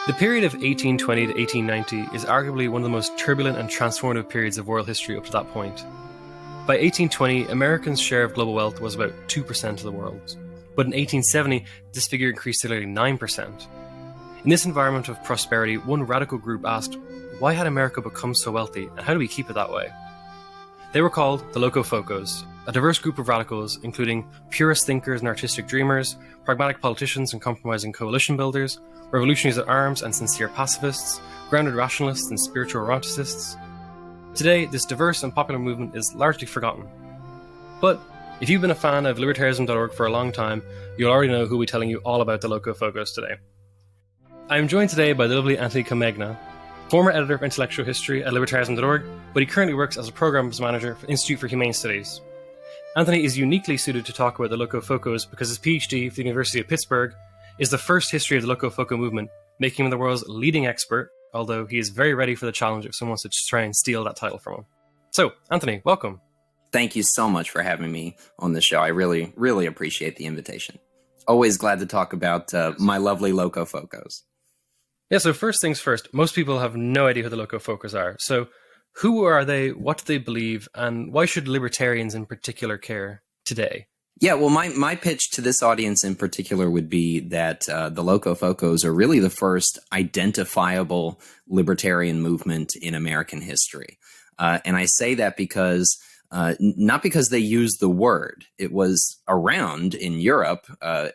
The period of 1820 to 1890 is arguably one of the most turbulent and transformative periods of world history up to that point. By 1820, Americans' share of global wealth was about 2% of the world's, but in 1870, this figure increased to nearly 9%. In this environment of prosperity, one radical group asked, why had America become so wealthy, and how do we keep it that way? They were called the Locofocos, a diverse group of radicals including purist thinkers and artistic dreamers, pragmatic politicians and compromising coalition builders, revolutionaries at arms and sincere pacifists, grounded rationalists and spiritual romanticists. Today, this diverse and popular movement is largely forgotten. But if you've been a fan of libertarianism.org for a long time, you'll already know who will be telling you all about the Locofocos today. I am joined today by the lovely Anthony Comenga, former editor of intellectual history at libertarianism.org, but he currently works as a programs manager for the Institute for Humane Studies. Anthony is uniquely suited to talk about the Locofocos because his PhD from the University of Pittsburgh is the first history of the Locofoco movement, making him the world's leading expert, although he is very ready for the challenge if someone wants to try and steal that title from him. So, Anthony, welcome. Thank you so much for having me on the show. I really, really appreciate the invitation. Always glad to talk about my lovely Locofocos. Yeah, so first things first, most people have no idea who the Locofocos are. So who are they, what do they believe, and why should libertarians in particular care today? Yeah, well, my pitch to this audience in particular would be that the Locofocos are really the first identifiable libertarian movement in American history. And I say that because not because they used the word. It was around in Europe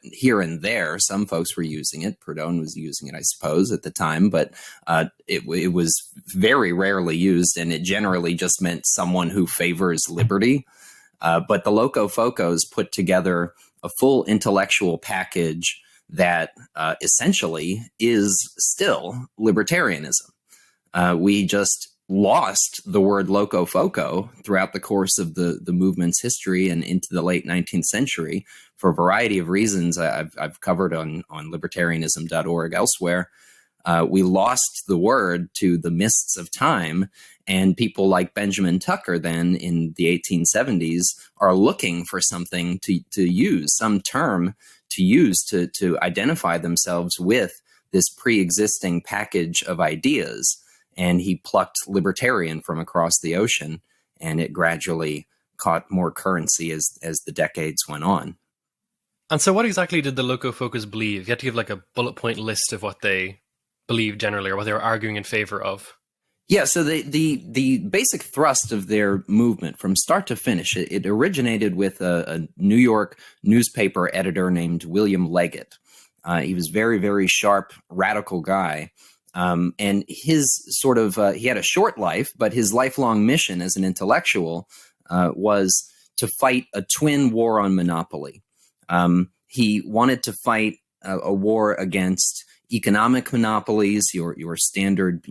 here and there. Some folks were using it. Proudhon was using it, I suppose, at the time, but it was very rarely used, and it generally just meant someone who favors liberty. But the Locofocos put together a full intellectual package that essentially is still libertarianism. We just lost the word Locofoco throughout the course of the movement's history and into the late 19th century for a variety of reasons I've covered on libertarianism.org elsewhere. We lost the word to the mists of time, and people like Benjamin Tucker then in the 1870s are looking for something to use, some term to use to identify themselves with this pre-existing package of ideas. And he plucked libertarian from across the ocean, and it gradually caught more currency as the decades went on. And so what exactly did the Locofocos believe? You had to give like a bullet point list of what they believed generally, or what they were arguing in favor of. Yeah, so the basic thrust of their movement from start to finish, it originated with a New York newspaper editor named William Leggett. He was very, very sharp, radical guy. And his sort of, he had a short life, but his lifelong mission as an intellectual was to fight a twin war on monopoly. He wanted to fight a war against economic monopolies, your standard,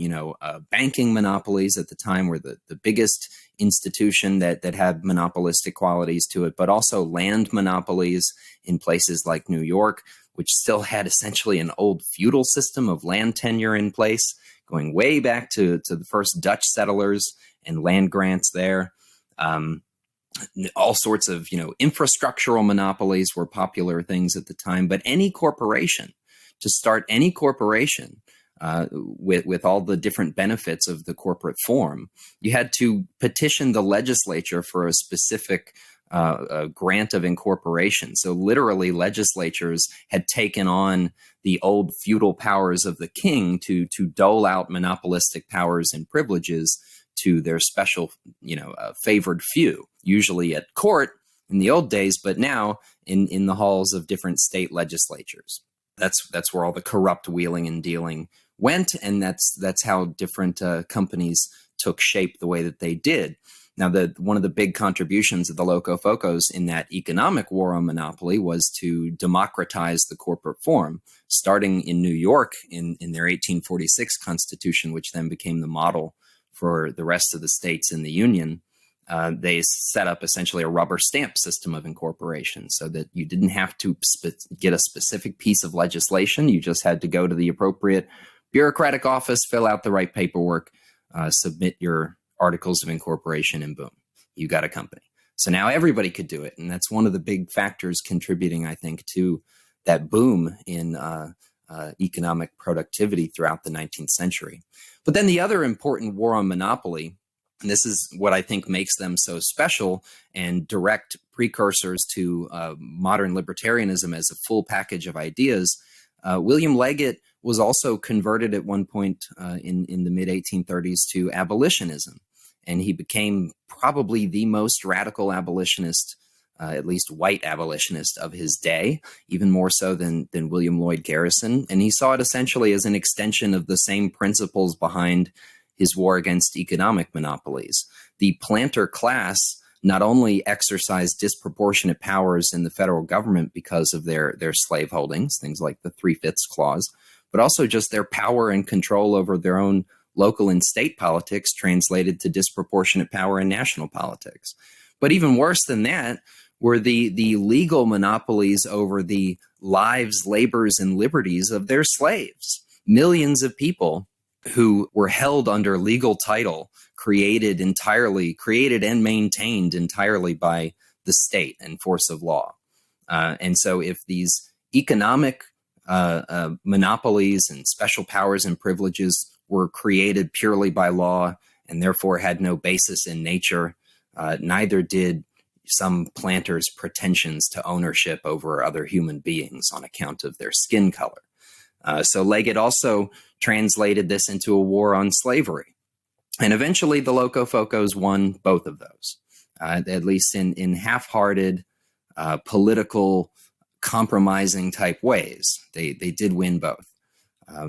banking monopolies at the time were the biggest institution that had monopolistic qualities to it, but also land monopolies in places like New York, which still had essentially an old feudal system of land tenure in place, going way back to the first Dutch settlers and land grants there. All sorts of, infrastructural monopolies were popular things at the time, but any corporation, to start any corporation with all the different benefits of the corporate form, you had to petition the legislature for a specific a grant of incorporation. So literally legislatures had taken on the old feudal powers of the king to dole out monopolistic powers and privileges to their special, favored few, usually at court in the old days, but now in the halls of different state legislatures. That's where all the corrupt wheeling and dealing went, and that's how different companies took shape the way that they did. Now, one of the big contributions of the Locofocos in that economic war on monopoly was to democratize the corporate form, starting in New York in their 1846 Constitution, which then became the model for the rest of the states in the Union. They set up essentially a rubber stamp system of incorporation so that you didn't have to get a specific piece of legislation. You just had to go to the appropriate bureaucratic office, fill out the right paperwork, submit your articles of incorporation, and boom, you got a company. So now everybody could do it. And that's one of the big factors contributing, I think, to that boom in economic productivity throughout the 19th century. But then the other important war on monopoly, and this is what I think makes them so special and direct precursors to modern libertarianism as a full package of ideas. William Leggett was also converted at one point in the mid-1830s to abolitionism, and he became probably the most radical abolitionist, at least white abolitionist of his day, even more so than William Lloyd Garrison. And he saw it essentially as an extension of the same principles behind his war against economic monopolies. The planter class not only exercised disproportionate powers in the federal government because of their slave holdings, things like the 3/5 clause, but also just their power and control over their own local and state politics translated to disproportionate power in national politics. But even worse than that were the legal monopolies over the lives, labors, and liberties of their slaves. Millions of people who were held under legal title, created and maintained entirely by the state and force of law. And so if these economic monopolies and special powers and privileges were created purely by law and therefore had no basis in nature, neither did some planters' pretensions to ownership over other human beings on account of their skin color. So Leggett also translated this into a war on slavery. And eventually the Locofocos won both of those, at least in half-hearted, political, compromising type ways. They did win both.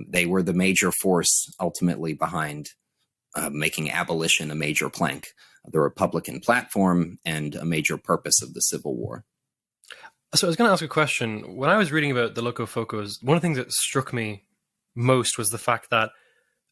They were the major force ultimately behind making abolition a major plank of the Republican platform and a major purpose of the Civil War. So I was going to ask a question. When I was reading about the Locofocos, one of the things that struck me most was the fact that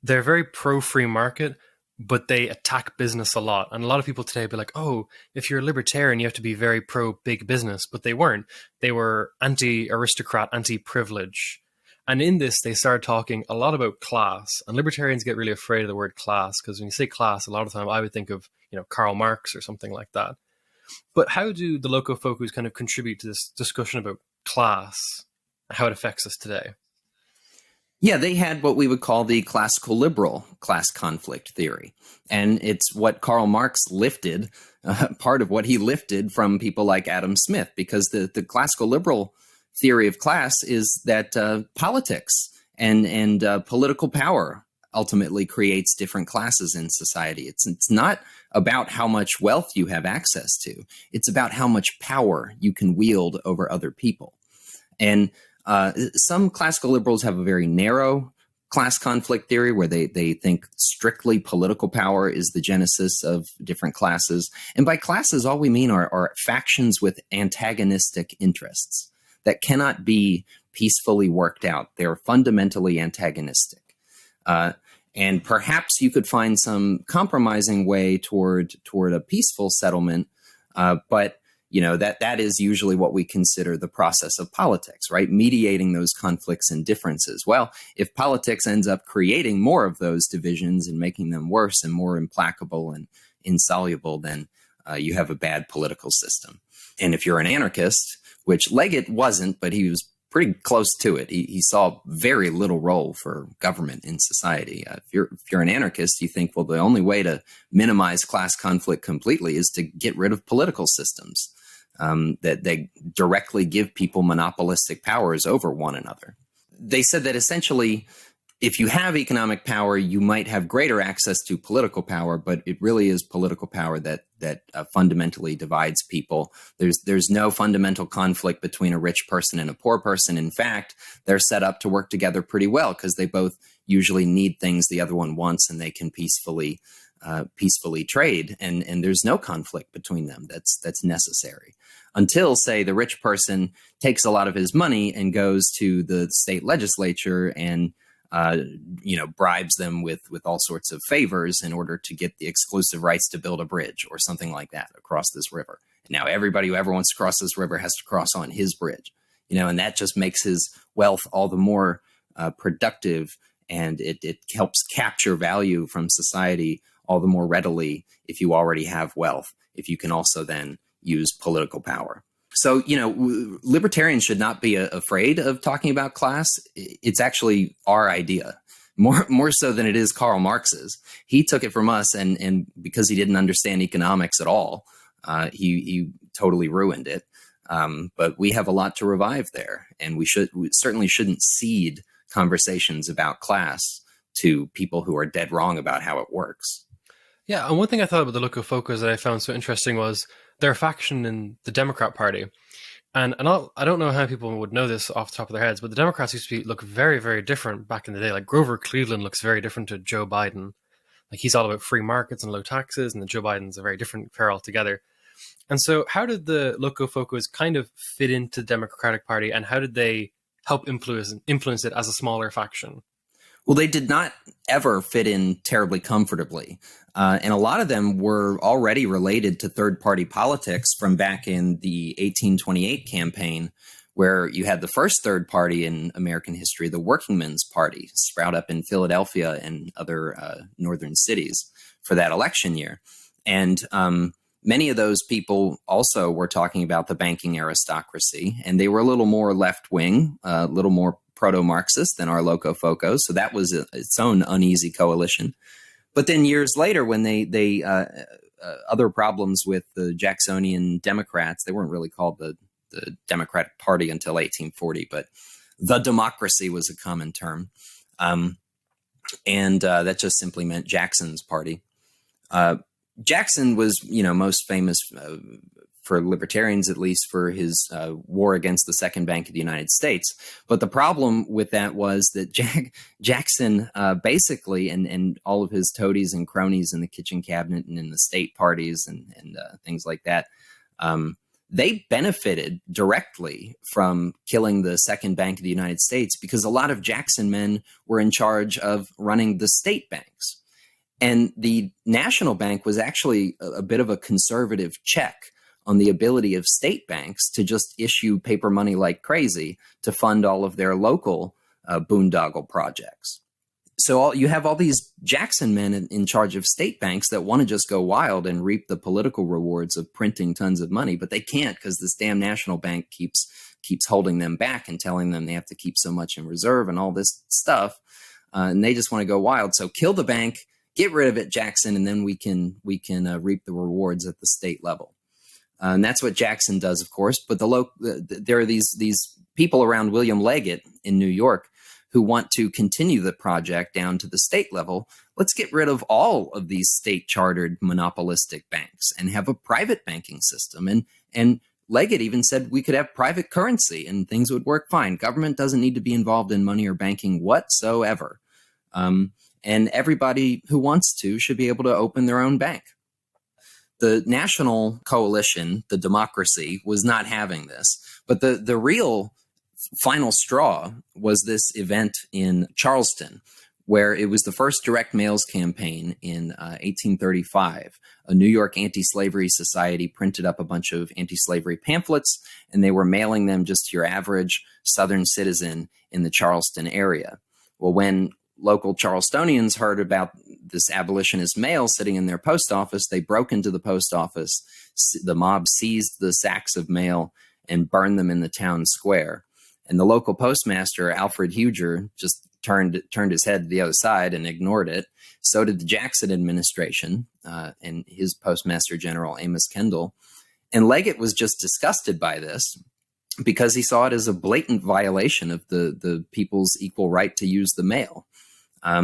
they're very pro-free market, but they attack business a lot. And a lot of people today be like, oh, if you're a libertarian, you have to be very pro-big business. But they weren't. They were anti-aristocrat, anti-privilege. And in this, they started talking a lot about class. And libertarians get really afraid of the word class, because when you say class, a lot of the time I would think of, Karl Marx or something like that. But how do the Locofocos kind of contribute to this discussion about class, how it affects us today? Yeah, they had what we would call the classical liberal class conflict theory. And it's what Karl Marx lifted, part of what he lifted from people like Adam Smith, because the classical liberal theory of class is that politics and political power ultimately creates different classes in society. It's not about how much wealth you have access to. It's about how much power you can wield over other people. And some classical liberals have a very narrow class conflict theory where they think strictly political power is the genesis of different classes. And by classes, all we mean are factions with antagonistic interests that cannot be peacefully worked out. They're fundamentally antagonistic. And perhaps you could find some compromising way toward a peaceful settlement, but that is usually what we consider the process of politics, right? Mediating those conflicts and differences. Well, if politics ends up creating more of those divisions and making them worse and more implacable and insoluble, then you have a bad political system. And if you're an anarchist, which Leggett wasn't, but he was pretty close to it. He saw very little role for government in society. If you're an anarchist, you think, well, the only way to minimize class conflict completely is to get rid of political systems that they directly give people monopolistic powers over one another. They said that essentially, if you have economic power, you might have greater access to political power, but it really is political power that fundamentally divides people. There's no fundamental conflict between a rich person and a poor person. In fact, they're set up to work together pretty well because they both usually need things the other one wants, and they can peacefully trade. And there's no conflict between them that's necessary until, say, the rich person takes a lot of his money and goes to the state legislature and bribes them with all sorts of favors in order to get the exclusive rights to build a bridge or something like that across this river. And now everybody who ever wants to cross this river has to cross on his bridge, and that just makes his wealth all the more productive, and it helps capture value from society all the more readily if you already have wealth, if you can also then use political power. So, libertarians should not be afraid of talking about class. It's actually our idea, more so than it is Karl Marx's. He took it from us, and because he didn't understand economics at all, he totally ruined it. But we have a lot to revive there, and we certainly shouldn't cede conversations about class to people who are dead wrong about how it works. Yeah, and one thing I thought about the Locofocos that I found so interesting was their faction in the Democrat Party. And I don't know how people would know this off the top of their heads, but the Democrats used to look very, very different back in the day. Like Grover Cleveland looks very different to Joe Biden. Like he's all about free markets and low taxes, and then Joe Biden's a very different pair altogether. And so how did the Locofocos kind of fit into the Democratic Party, and how did they help influence it as a smaller faction? Well, they did not ever fit in terribly comfortably. And a lot of them were already related to third-party politics from back in the 1828 campaign, where you had the first third party in American history, the Working Men's Party, sprout up in Philadelphia and other northern cities for that election year. And many of those people also were talking about the banking aristocracy, and they were a little more left-wing, a little more proto-Marxist than our Locofocos, so that was its own uneasy coalition. But then years later, when they other problems with the Jacksonian Democrats, they weren't really called the Democratic Party until 1840, but the democracy was a common term, and that just simply meant Jackson's party. Jackson was, most famous for libertarians, at least, for his war against the Second Bank of the United States. But the problem with that was that Jackson basically, and all of his toadies and cronies in the kitchen cabinet and in the state parties and things like that, they benefited directly from killing the Second Bank of the United States, because a lot of Jackson men were in charge of running the state banks. And the national bank was actually a bit of a conservative check on the ability of state banks to just issue paper money like crazy to fund all of their local boondoggle projects. So you have all these Jackson men in charge of state banks that want to just go wild and reap the political rewards of printing tons of money, but they can't, because this damn national bank keeps holding them back and telling them they have to keep so much in reserve and all this stuff, and they just want to go wild. So kill the bank, get rid of it, Jackson, and then we can reap the rewards at the state level. And that's what Jackson does, of course. But there are these people around William Leggett in New York who want to continue the project down to the state level. Let's get rid of all of these state-chartered monopolistic banks and have a private banking system. And Leggett even said we could have private currency and things would work fine. Government doesn't need to be involved in money or banking whatsoever. And everybody who wants to should be able to open their own bank. The national coalition, the democracy, was not having this. But the real final straw was this event in Charleston, where it was the first direct mails campaign in 1835. A New York anti-slavery society printed up a bunch of anti-slavery pamphlets, and they were mailing them just to your average Southern citizen in the Charleston area. Well, when local Charlestonians heard about this abolitionist mail sitting in their post office, they broke into the post office. The mob seized the sacks of mail and burned them in the town square. And the local postmaster, Alfred Huger, just turned his head to the other side and ignored it. So did the Jackson administration and his postmaster general, Amos Kendall. And Leggett was just disgusted by this, because he saw it as a blatant violation of the people's equal right to use the mail.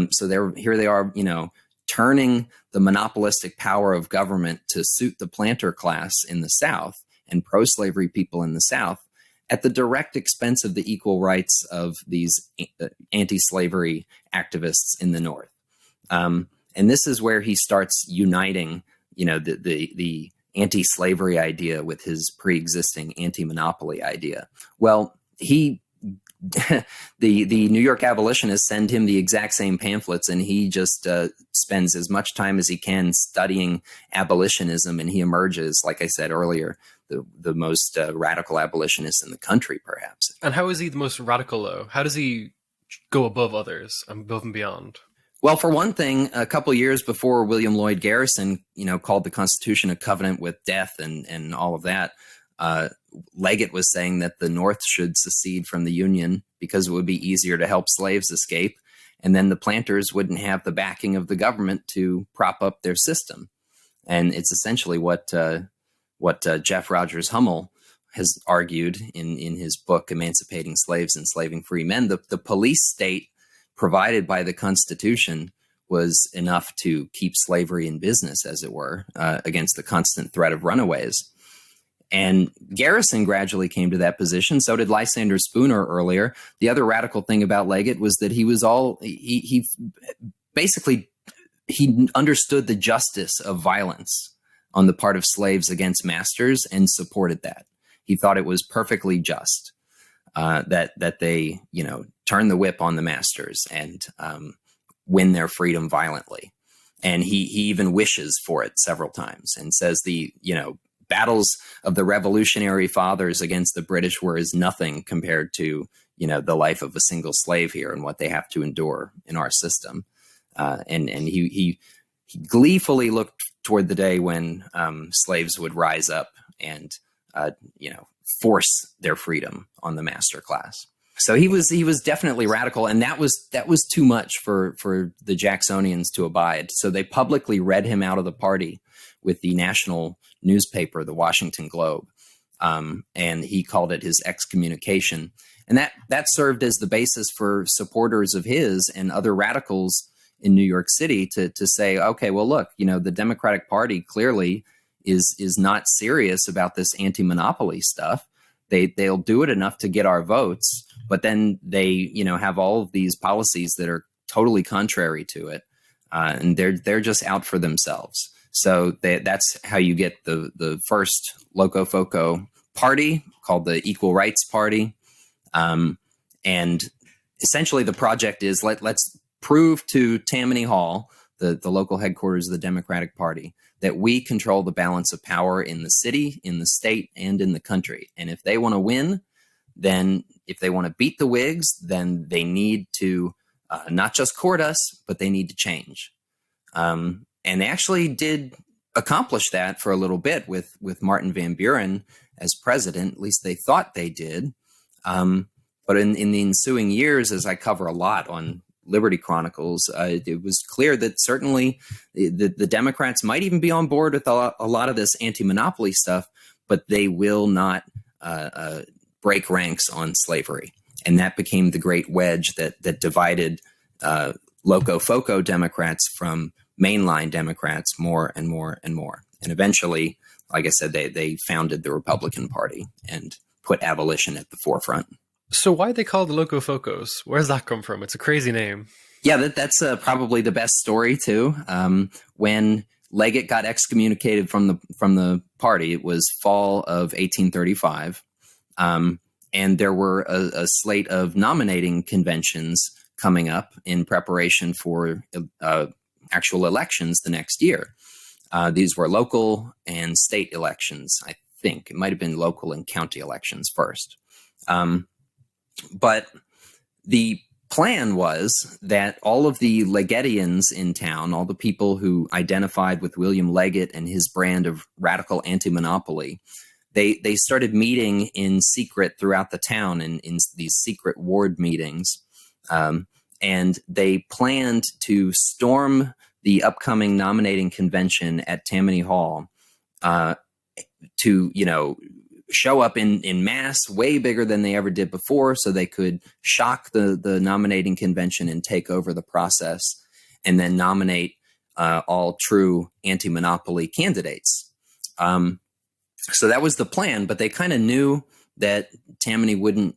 So here they are, turning the monopolistic power of government to suit the planter class in the South and pro-slavery people in the South at the direct expense of the equal rights of these anti-slavery activists in the North. And this is where he starts uniting, the anti-slavery idea with his pre-existing anti-monopoly idea. Well, the New York abolitionists send him the exact same pamphlets, and he just spends as much time as he can studying abolitionism, and he emerges, like I said earlier, the most radical abolitionist in the country, perhaps. And how is he the most radical, though? How does he go above others, above and beyond? Well, for one thing, a couple years before William Lloyd Garrison, called the Constitution a covenant with death and all of that, Leggett was saying that the North should secede from the Union because it would be easier to help slaves escape, and then the planters wouldn't have the backing of the government to prop up their system. And it's essentially what Jeff Rogers Hummel has argued in his book, Emancipating Slaves, Enslaving Free Men. The police state provided by the Constitution was enough to keep slavery in business, as it were, against the constant threat of runaways. And Garrison gradually came to that position. So did Lysander Spooner earlier. The other radical thing about Leggett was that he basically understood the justice of violence on the part of slaves against masters and supported that. He thought it was perfectly just that they, turn the whip on the masters and win their freedom violently. And he even wishes for it several times and says the battles of the Revolutionary Fathers against the British were as nothing compared to the life of a single slave here and what they have to endure in our system. And he gleefully looked toward the day when slaves would rise up and force their freedom on the master class. So he was definitely radical, and that was too much for the Jacksonians to abide. So they publicly read him out of the party with the national newspaper, the Washington Globe, and he called it his excommunication. And that served as the basis for supporters of his and other radicals in New York City to say, okay, well, look, the Democratic Party clearly is not serious about this anti-monopoly stuff. They'll do it enough to get our votes, but then they, have all of these policies that are totally contrary to it, and they're just out for themselves. So that's how you get the first Locofoco party called the Equal Rights Party, and essentially the project is let's prove to Tammany Hall, the local headquarters of the Democratic Party, that we control the balance of power in the city, in the state, and in the country. And if they want to win, then if they want to beat the Whigs, then they need to not just court us, but they need to change. And they actually did accomplish that for a little bit with Martin Van Buren as president. At least they thought they did. But in the ensuing years, as I cover a lot on Liberty Chronicles, it was clear that certainly the Democrats might even be on board with a lot of this anti-monopoly stuff, but they will not break ranks on slavery. And that became the great wedge that divided Locofoco Democrats from mainline Democrats more and more and more. And eventually, like I said, they founded the Republican Party and put abolition at the forefront. So why they call the Locofocos? Where does that come from? It's a crazy name. Yeah, that's probably the best story too. When Leggett got excommunicated from the party, it was fall of 1835, and there were a slate of nominating conventions coming up in preparation for actual elections the next year. These were local and state elections. I think it might have been local and county elections first. But the plan was that all of the Leggettians in town, all the people who identified with William Leggett and his brand of radical anti-monopoly, they started meeting in secret throughout the town in these secret ward meetings. And they planned to storm the upcoming nominating convention at Tammany Hall to, show up in mass, way bigger than they ever did before, so they could shock the nominating convention and take over the process, and then nominate all true anti-monopoly candidates. So that was the plan, but they kind of knew that Tammany wouldn't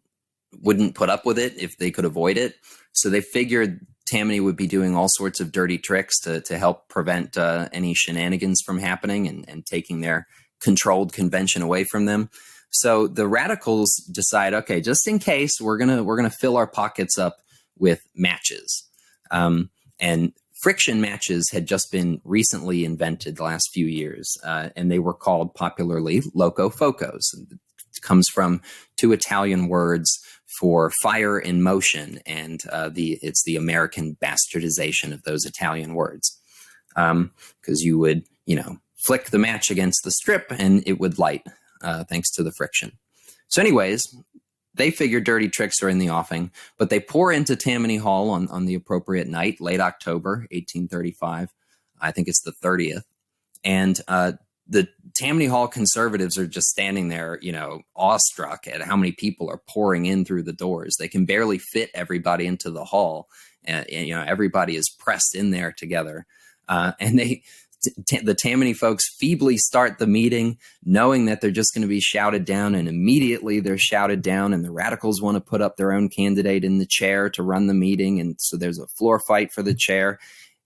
put up with it if they could avoid it. So they figured Tammany would be doing all sorts of dirty tricks to help prevent any shenanigans from happening and taking their controlled convention away from them. So the radicals decide, okay, just in case, we're gonna fill our pockets up with matches. And friction matches had just been recently invented the last few years, and they were called popularly Locofocos. It comes from two Italian words for fire in motion, and it's the American bastardization of those Italian words, because you would flick the match against the strip and it would light. thanks to the friction. So anyways, they figure dirty tricks are in the offing, but they pour into Tammany Hall on the appropriate night, late October, 1835. I think it's the 30th. And the Tammany Hall conservatives are just standing there, awestruck at how many people are pouring in through the doors. They can barely fit everybody into the hall. And everybody is pressed in there together. And the Tammany folks feebly start the meeting, knowing that they're just going to be shouted down, and immediately they're shouted down, and the radicals want to put up their own candidate in the chair to run the meeting, and so there's a floor fight for the chair.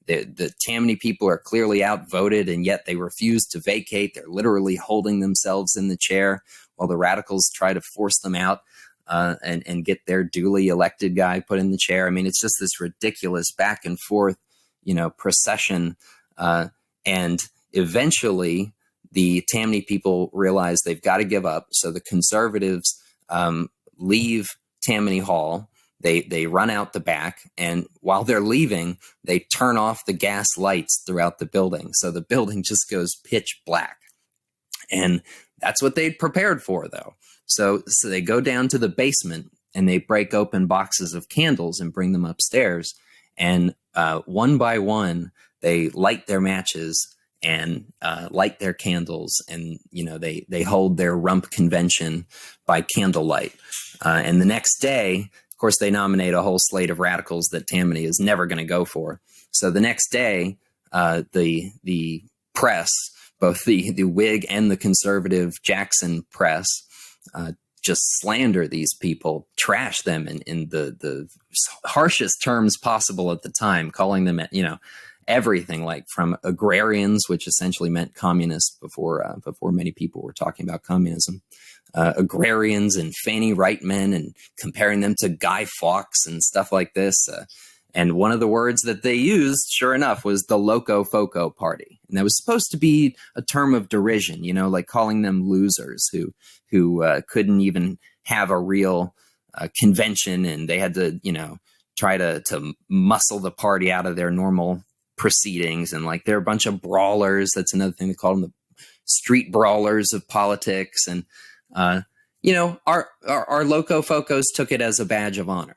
The Tammany people are clearly outvoted, and yet they refuse to vacate. They're literally holding themselves in the chair while the radicals try to force them out and get their duly elected guy put in the chair. I mean, it's just this ridiculous back and forth, procession. And eventually, the Tammany people realize they've got to give up. So the conservatives leave Tammany Hall. They run out the back, and while they're leaving, they turn off the gas lights throughout the building. So the building just goes pitch black. And that's what they'd prepared for, though. So they go down to the basement, and they break open boxes of candles and bring them upstairs. And one by one, they light their matches and light their candles, and they hold their rump convention by candlelight. And the next day, of course, they nominate a whole slate of radicals that Tammany is never going to go for. So the next day, the press, both the Whig and the conservative Jackson press, just slander these people, trash them in the harshest terms possible at the time, calling them, everything, like from agrarians, which essentially meant communists before many people were talking about communism, agrarians and Fanny Wright men, and comparing them to Guy Fawkes and stuff like this. And one of the words that they used, sure enough, was the Locofoco party. And that was supposed to be a term of derision, like calling them losers who couldn't even have a real convention, and they had to, try to muscle the party out of their normal proceedings, and like they're a bunch of brawlers. That's another thing they call them, the street brawlers of politics. And our Locofocos took it as a badge of honor.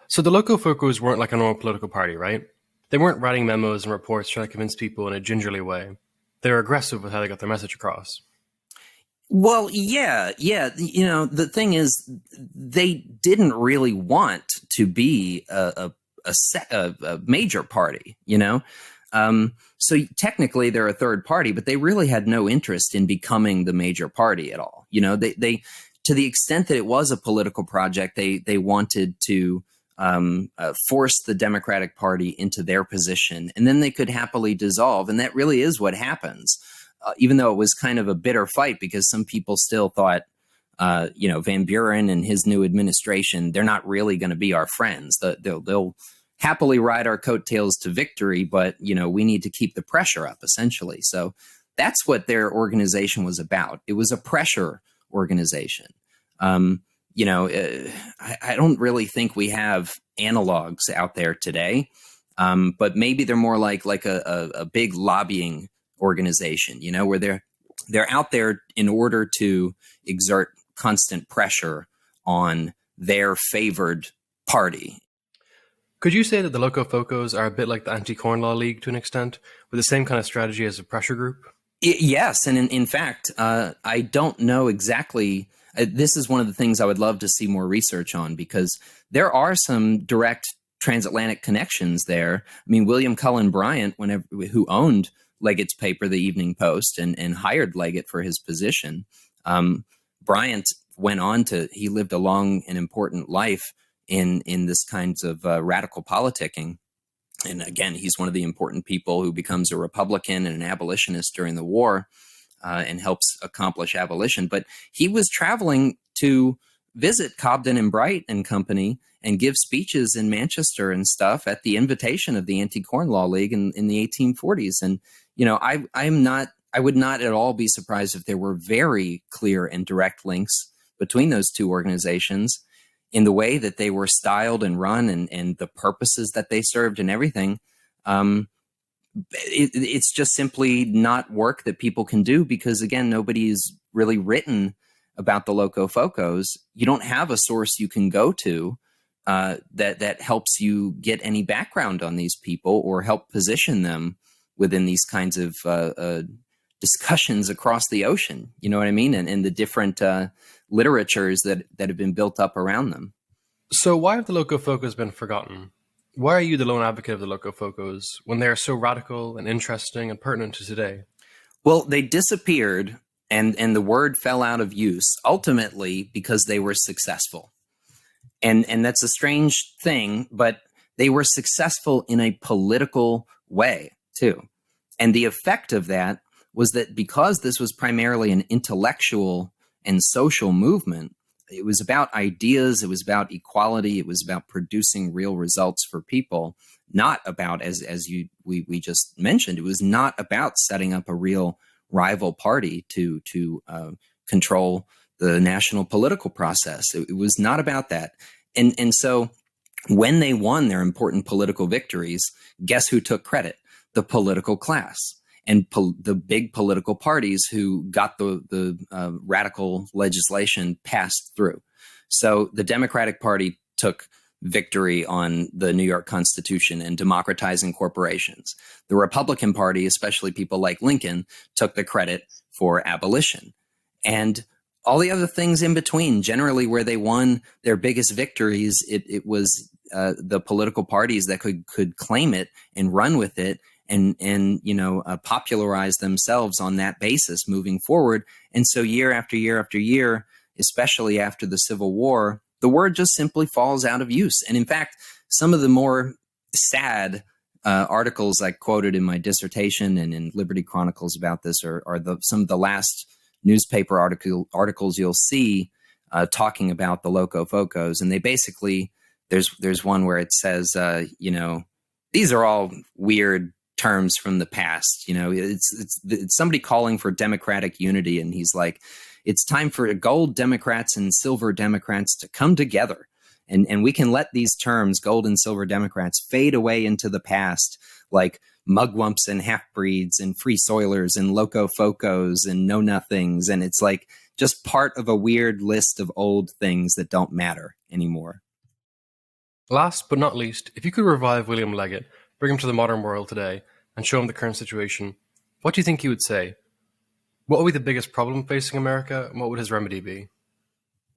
So the Locofocos weren't like a normal political party, right? They weren't writing memos and reports trying to convince people in a gingerly way. They were aggressive with how they got their message across. Well, yeah. The thing is, they didn't really want to be a major party, So technically they're a third party, but they really had no interest in becoming the major party at all. They to the extent that it was a political project, they wanted to force the Democratic Party into their position, and then they could happily dissolve. And that really is what happens, even though it was kind of a bitter fight, because some people still thought, Van Buren and his new administration, they're not really going to be our friends. They'll happily ride our coattails to victory, but, we need to keep the pressure up, essentially. So that's what their organization was about. It was a pressure organization. I don't really think we have analogs out there today, but maybe they're more like a big lobbying organization, where they're out there in order to exert constant pressure on their favored party. Could you say that the Locofocos are a bit like the Anti-Corn Law League to an extent, with the same kind of strategy as a pressure group? Yes, and in fact, I don't know exactly. This is one of the things I would love to see more research on, because there are some direct transatlantic connections there. I mean, William Cullen Bryant, who owned Leggett's paper, the Evening Post, and hired Leggett for his position, Bryant went on he lived a long and important life in this kinds of radical politicking. And again, he's one of the important people who becomes a Republican and an abolitionist during the war, and helps accomplish abolition. But he was traveling to visit Cobden and Bright and company and give speeches in Manchester and stuff at the invitation of the Anti-Corn Law League in the 1840s. And, I would not at all be surprised if there were very clear and direct links between those two organizations in the way that they were styled and run, and the purposes that they served and everything. It's just simply not work that people can do, because, again, nobody is really written about the Locofocos, you don't have a source you can go to that helps you get any background on these people or help position them within these kinds of discussions across the ocean. You know what I mean? And the different literatures that have been built up around them. So why have the Locofocos been forgotten? Why are you the lone advocate of the Locofocos when they are so radical and interesting and pertinent to today? Well, they disappeared and the word fell out of use ultimately because they were successful. And that's a strange thing, but they were successful in a political way too. And the effect of that was that because this was primarily an intellectual and social movement, it was about ideas, it was about equality, it was about producing real results for people, not about, as we just mentioned, it was not about setting up a real rival party to control the national political process. It was not about that. And so when they won their important political victories, guess who took credit? The political class and the big political parties who got the radical legislation passed through. So the Democratic Party took victory on the New York Constitution and democratizing corporations. The Republican Party, especially people like Lincoln, took the credit for abolition. And all the other things in between, generally where they won their biggest victories, it was the political parties that could claim it and run with it and popularize themselves on that basis moving forward. And so year after year after year, especially after the Civil War, the word just simply falls out of use. And in fact, some of the more sad articles I quoted in my dissertation and in Liberty Chronicles about this are some of the last newspaper articles you'll see talking about the Locofocos. And they basically, there's one where it says, these are all weird terms from the past. It's somebody calling for democratic unity, and he's like, it's time for gold Democrats and silver Democrats to come together. And we can let these terms, gold and silver Democrats, fade away into the past, like mugwumps and half-breeds and free soilers and Locofocos and know-nothings. And it's like just part of a weird list of old things that don't matter anymore. Last but not least, if you could revive William Leggett, bring him to the modern world today, and show him the current situation, what do you think he would say? What would be the biggest problem facing America, and what would his remedy be?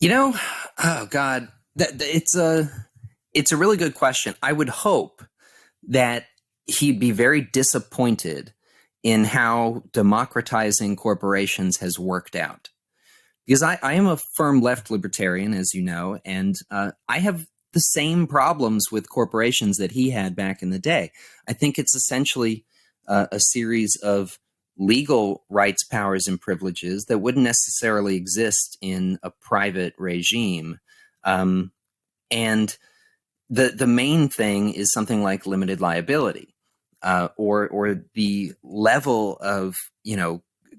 Oh God, it's a really good question. I would hope that he'd be very disappointed in how democratizing corporations has worked out. Because I am a firm left libertarian, as you know, and I have the same problems with corporations that he had back in the day. I think it's essentially a series of legal rights, powers, and privileges that wouldn't necessarily exist in a private regime. And the main thing is something like limited liability, or the level of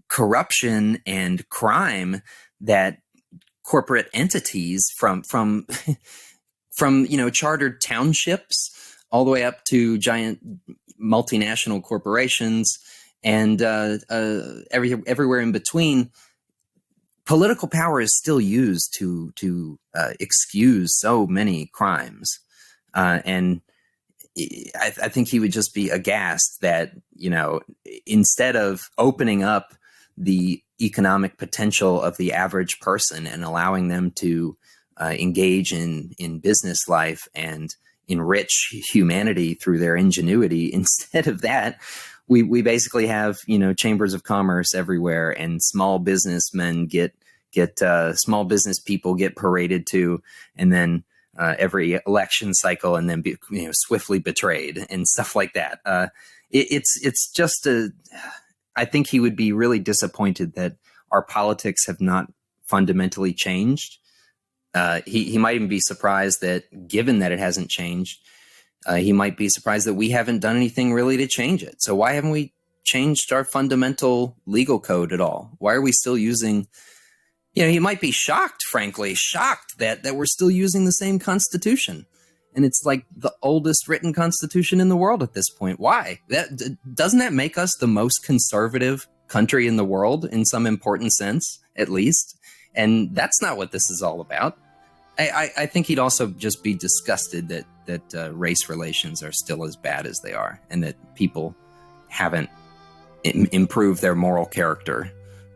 corruption and crime that corporate entities from chartered townships all the way up to giant multinational corporations and everywhere in between. Political power is still used to excuse so many crimes, and I think he would just be aghast that instead of opening up the economic potential of the average person and allowing them to engage in business life and enrich humanity through their ingenuity, instead of that, we basically have chambers of commerce everywhere, and small businessmen get small business people get paraded to, and then every election cycle, and then be swiftly betrayed and stuff like that. It's just I think he would be really disappointed that our politics have not fundamentally changed. He might even be surprised that, given that it hasn't changed, he might be surprised that we haven't done anything really to change it. So why haven't we changed our fundamental legal code at all? Why are we still using, he might be shocked that we're still using the same Constitution. And it's like the oldest written Constitution in the world at this point. Why? Doesn't that make us the most conservative country in the world in some important sense? at least. And that's not what this is all about. I think he'd also just be disgusted that race relations are still as bad as they are, and that people haven't improved their moral character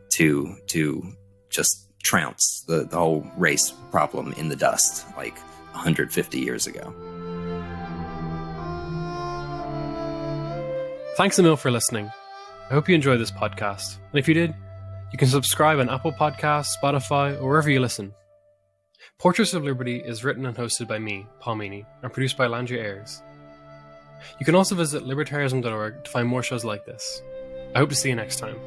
to just trounce the whole race problem in the dust like 150 years ago. Thanks a mil for listening. I hope you enjoyed this podcast. And if you did, you can subscribe on Apple Podcasts, Spotify, or wherever you listen. Portraits of Liberty is written and hosted by me, Paul Meany, and produced by Landry Ayres. You can also visit libertarianism.org to find more shows like this. I hope to see you next time.